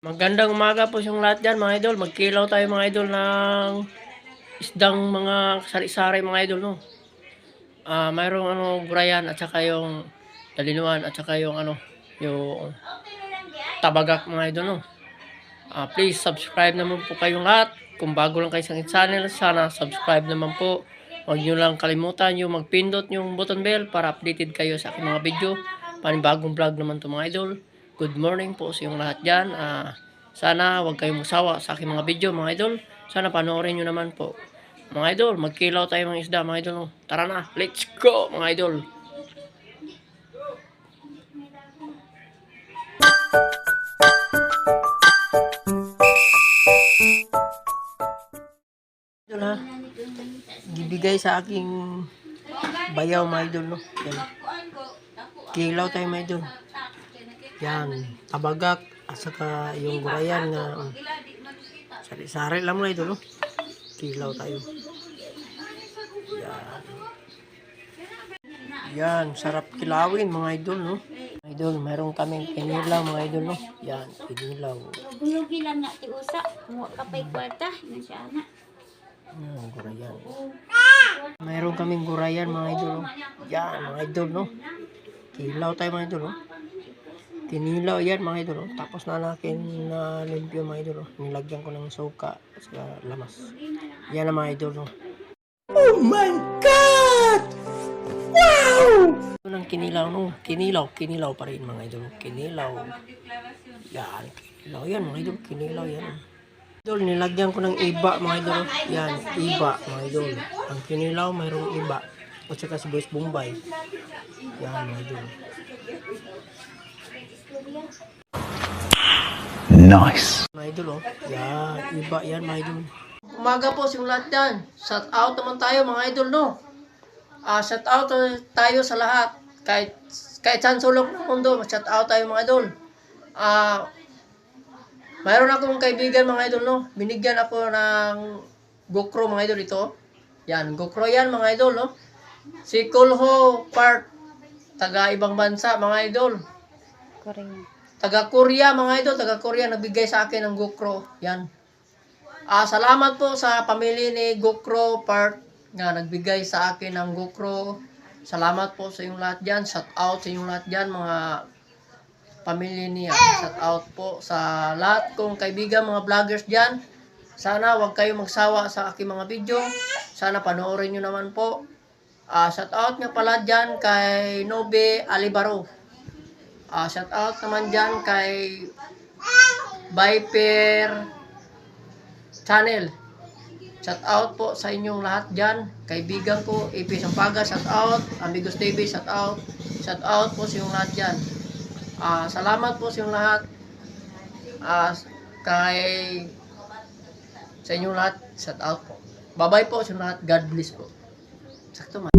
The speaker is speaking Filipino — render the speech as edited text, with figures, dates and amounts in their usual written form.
Magandang umaga po yung lahat dyan mga idol. Magkilaw tayo mga idol ng isdang mga sari-sari mga idol, no. Mayroong gurayan at saka yung dalinuan at saka yung yung tabagak mga idol, no. Please subscribe naman po kayong lahat. Kung bago lang kayo sa channel, sana subscribe naman po. Huwag nyo lang kalimutan yung magpindot yung button bell para updated kayo sa aking mga video. Panibagong vlog naman to mga idol. Good morning po sa yung lahat dyan. Sana huwag kayong masawa sa aking mga video mga idol. Sana panoorin nyo naman po. Mga idol, magkilaw tayo mga isda mga idol. Tara na, let's go mga idol. Idol ha, gibigay sa aking bayaw mga idol, no. Yan. Kilaw tayo mga idol. Yan, tabagak at saka yung gurayan na sari-sari lang mga idol, no. Kilaw tayo. Yan. Yan, sarap kilawin mga idol, no. Idol, meron kaming kinilaw mga idol, no. Yan, kinilaw. Bulugi lang na ti usa, mo kapay kwarta na siya na. Yan, gurayan. Meron kaming gurayan mga idol, no. Yan, mga idol, no. Kilaw tayo mga idol, no. Kinilaw yan mga idol, no. Tapos na natin na limpyo mga idol, no. Nilagyan ko ng suka sa lamas. Yan na mga idol, no. Oh my God! Wow! Ito ng kinilaw, no. Kinilaw pa rin mga idol. Kinilaw. Yan, kinilaw yan mga idol. Kinilaw yan. Idol, nilagyan ko ng iba mga idol. Yan, iba mga idol. Ang kinilaw mayroong iba. O saka si Boys Bombay. Yan mga idol. Nice. Mga idol, oh. Yan, iba yan mga idol. Umaga po yung lahat yan. Shout out naman tayo mga idol, no. Shout out tayo sa lahat. Kahit saan sulok ng mundo, shout out tayo mga idol. Mayroon akong kaibigan mga idol, no. Binigyan ako ng GoPro mga idol ito. Yan, GoPro yan mga idol, no. Si Kulho Park, taga ibang bansa mga idol. Korea. Taga Korea mga idol, taga Korea nagbigay sa akin ng GoPro. Yan. Salamat po sa pamilya ni GoPro Park na nagbigay sa akin ng GoPro. Salamat po sa inyong lahat dyan. Shout out sa inyong lahat dyan mga pamilya niya. Shout out po sa lahat kong kaibigan mga vloggers dyan. Sana wag kayo magsawa sa aking mga video. Sana panoorin nyo naman po. Shout out nga pala dyan kay Nobe Alibaro. Shout out naman dyan kay Viper Channel. Shout out po sa inyong lahat dyan. Kaibigan ko, AP Sampaga, shout out. Amigos TV, shout out. Shout out po sa inyong lahat dyan. Salamat po sa inyong lahat. Sa inyong lahat, shout out po. Bye-bye po sa inyong lahat. God bless po. Sakto man.